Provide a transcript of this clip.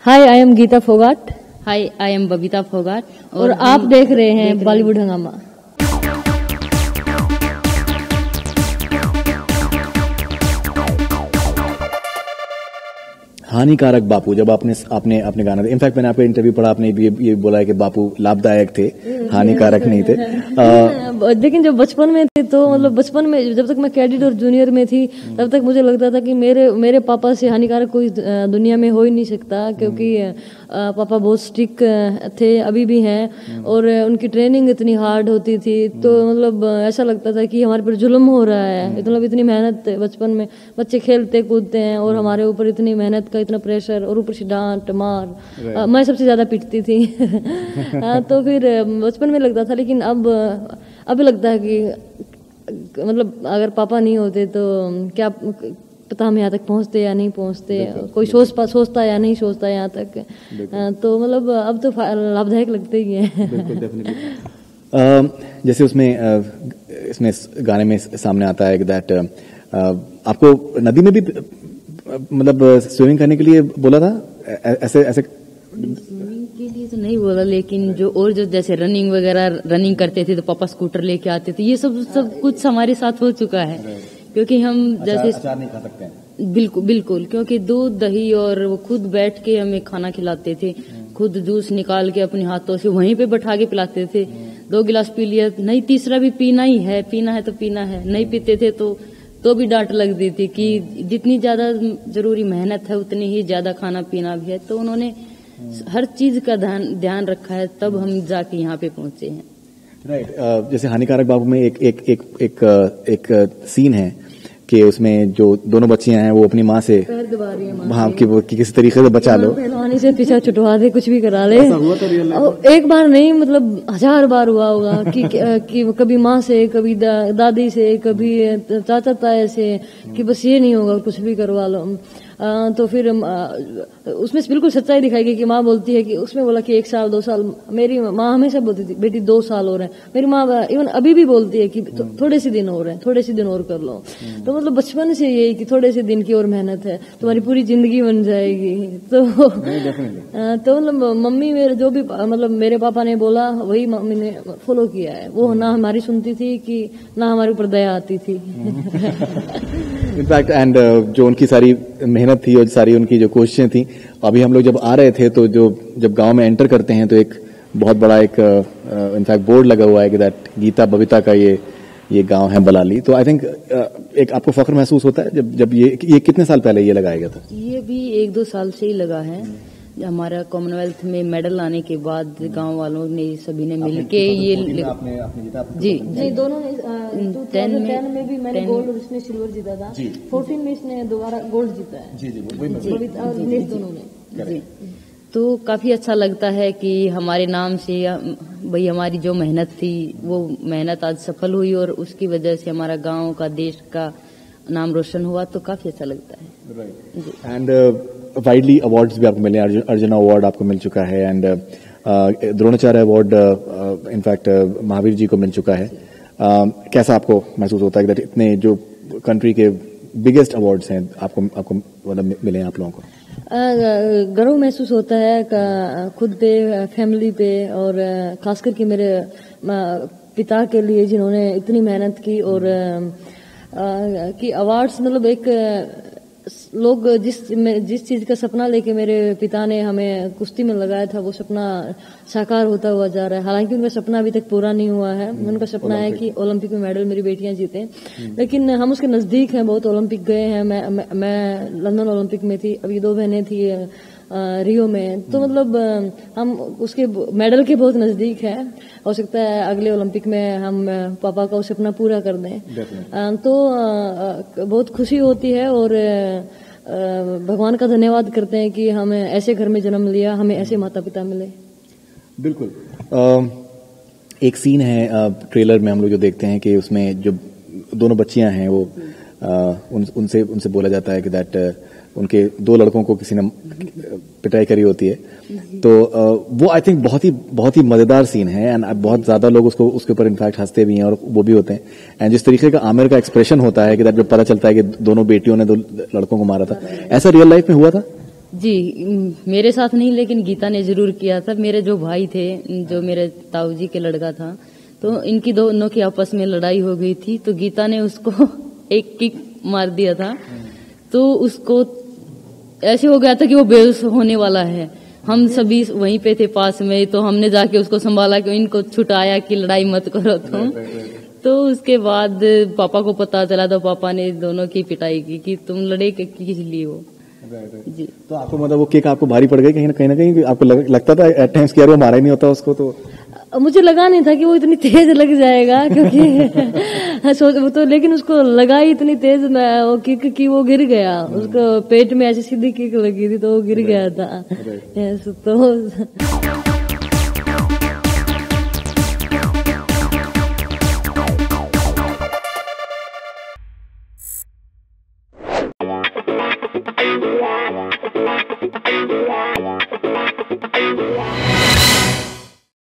Hi, I am Geeta Phogat. Hi, I am Babita Phogat और आप देख रहे हैं बॉलीवुड हंगामा। हानिकारक बापू, जब आपने आपने गाना था, इनफैक्ट मैंने आपका इंटरव्यू पढ़ा, आपने ये बोला है कि बापू लाभदायक थे, हानिकारक नहीं थे। लेकिन जब बचपन में थे तो मतलब बचपन में जब तक मैं कैडेट और जूनियर में थी तब तक मुझे लगता था कि मेरे पापा से हानिकारक कोई दुनिया में हो ही नहीं सकता, क्योंकि पापा बहुत स्ट्रिक्ट थे, अभी भी हैं, और उनकी ट्रेनिंग इतनी हार्ड होती थी, तो मतलब ऐसा लगता था कि हमारे पर जुल्म हो रहा है। मतलब इतनी मेहनत, बचपन में बच्चे खेलते कूदते हैं और हमारे ऊपर इतनी मेहनत का इतना प्रेशर, और ऊपर से डांट मार। मैं सबसे ज्यादा पिटती थी। तो फिर बचपन में लगता था, लेकिन अब लगता है कि मतलब अगर पापा नहीं होते तो क्या पता हम यहाँ तक पहुँचते या नहीं पहुँचते, कोई सोचता या नहीं सोचता यहाँ तक। तो मतलब अब तो लाभदायक लगते ही है। बिल्कुल, डेफिनेटली। जैसे इसमें गाने में सामने आता है कि दैट आपको नदी में भी मतलब स्विमिंग करने के लिए बोला था, ऐसे स्विमिंग के लिए तो नहीं बोला, लेकिन जो जैसे रनिंग करते थे तो पापा स्कूटर लेके आते थे। ये सब कुछ हमारे साथ हो चुका है, क्योंकि हम जैसे अचार नहीं खा सकते हैं। बिल्कुल, क्योंकि दूध दही और वो खुद बैठ के हमें खाना खिलाते थे, खुद जूस निकाल के अपने हाथों से वहीं पे बैठा के पिलाते थे। 2 गिलास पी लिया, नहीं तीसरा भी पीना है तो पीना है, नहीं पीते थे तो भी डांट लगती थी कि जितनी ज्यादा जरूरी मेहनत है उतनी ही ज्यादा खाना पीना भी है। तो उन्होंने हर चीज का ध्यान रखा है, तब हम जाके यहाँ पे पहुंचे हैं। राइट। जैसे हानिकारक बाबू में एक सीन है कि उसमें जो दोनों बच्चियां हैं वो अपनी माँ से हाँ कि वो किसी तरीके से बचा लो, पहलवानी से पीछा छुटवा दे, कुछ भी करा ले। एक बार नहीं, मतलब 1000 बार हुआ होगा कि कभी माँ से, कभी दादी से, कभी चाचा ताया से, कि बस ये नहीं होगा, कुछ भी करवा लो। तो फिर उसमें बिल्कुल सच्चाई दिखाई गई कि माँ बोलती है कि उसमें बोला कि 1 साल 2 साल। मेरी माँ हमेशा बोलती थी बेटी 2 साल और है। मेरी माँ इवन अभी भी बोलती है कि थोड़े से दिन और है, थोड़े से दिन और कर लो। तो मतलब बचपन से यही कि थोड़े से दिन की और मेहनत है, तुम्हारी पूरी जिंदगी बन जाएगी। तो मतलब मम्मी मेरे जो भी मतलब मेरे पापा ने बोला वही मम्मी ने फॉलो किया है। वो ना हमारी सुनती थी कि ना हमारे ऊपर दया आती थी। इनफैक्ट एंड जो उनकी सारी मेहनत थी और सारी उनकी जो कोशिशें थी, अभी हम लोग जब आ रहे थे तो जब गांव में एंटर करते हैं तो एक बहुत बड़ा एक इनफैक्ट बोर्ड लगा हुआ है कि दैट गीता बबीता का ये गांव है बलाली। तो आई थिंक एक आपको फख्र महसूस होता है जब ये कितने साल पहले ये लगाया गया था? ये भी 1-2 साल से ही लगा है। हमारा कॉमनवेल्थ में मेडल लाने के बाद गांव वालों ने सभी ने मिलके ये जी दोनों ने 2010 में भी मैंने गोल्ड और इसने सिल्वर जीता था। 14 में इसने दोबारा गोल्ड जीता है। जी दोनों ने जी। तो काफी अच्छा लगता है कि हमारे नाम से भाई हमारी जो मेहनत थी वो मेहनत आज सफल हुई, और उसकी वजह से हमारा गांव का, देश का नाम रोशन हुआ। तो काफी अच्छा लगता है। एंड वाइडली अवार्ड्स भी आपको मिले, अर्जुन अवार्ड आपको मिल चुका है, and Dronacharya award in fact Mahavir ji को मिल चुका है। कैसा आपको महसूस होता है कि इतने जो कंट्री के बिगेस्ट अवार्ड्स हैं आपको मतलब मिले हैं आप लोगों को? गर्व महसूस होता है खुद पे, फैमिली पे, और खास करके मेरे पिता के लिए जिन्होंने इतनी मेहनत की। और कि अवार्ड्स मतलब एक लोग जिस चीज का सपना लेके मेरे पिता ने हमें कुश्ती में लगाया था, वो सपना साकार होता हुआ जा रहा है। हालांकि उनका सपना अभी तक पूरा नहीं हुआ है। उनका सपना है कि ओलंपिक में मेडल मेरी बेटियां जीतें, लेकिन हम उसके नजदीक हैं, बहुत ओलंपिक गए हैं। मैं लंदन ओलंपिक में थी, अभी 2 बहनें थी रियो में। तो मतलब हम उसके मेडल के बहुत नजदीक है। हो सकता है अगले ओलंपिक में हम पापा का उसे अपना पूरा कर दें। तो बहुत खुशी होती है, और भगवान का धन्यवाद करते हैं कि हमें ऐसे घर में जन्म लिया, हमें ऐसे माता पिता मिले। बिल्कुल। एक सीन है ट्रेलर में हम लोग जो देखते हैं कि उसमें जो दोनों बच्चियां हैं वो उनसे बोला जाता है कि दैट उनके 2 लड़कों को किसी ने पिटाई करी होती है। तो वो आई थिंक बहुत ही मजेदार सीन है, एंड बहुत ज्यादा लोग उसके ऊपर इनफैक्ट हंसते भी हैं, और वो भी होते हैं। एंड जिस तरीके का आमिर का एक्सप्रेशन होता है कि जब पता चलता है कि दोनों बेटियों ने 2 लड़कों को मारा था, ऐसा रियल लाइफ में हुआ था? जी, मेरे साथ नहीं, लेकिन गीता ने जरूर किया था। मेरे जो भाई थे, जो मेरे ताऊ जी के लड़का था, तो इनकी दोनों की आपस में लड़ाई हो गई थी, तो गीता ने उसको एक किक मार दिया था, तो उसको ऐसे हो गया था कि वो बेहोश होने वाला है। हम सभी वहीं पे थे पास में, तो हमने जाके उसको संभाला कि इनको छुटाया कि लड़ाई मत करो तुम। तो उसके बाद पापा को पता चला, तो पापा ने दोनों की पिटाई की कि तुम लड़े किस लिए हो। जी। तो आपको मतलब वो किक आपको भारी पड़ गई कहीं ना कहीं आपको लगता था एट टाइम्स कि यार वो मारा ही नहीं होता उसको? तो मुझे लगा नहीं था कि वो इतनी तेज लग जाएगा, क्योंकि सोच वो तो, लेकिन उसको लगा ही इतनी तेज वो किक की वो गिर गया। उसको पेट में ऐसी सीधी किक लगी थी तो वो गिर गया था। यस, तो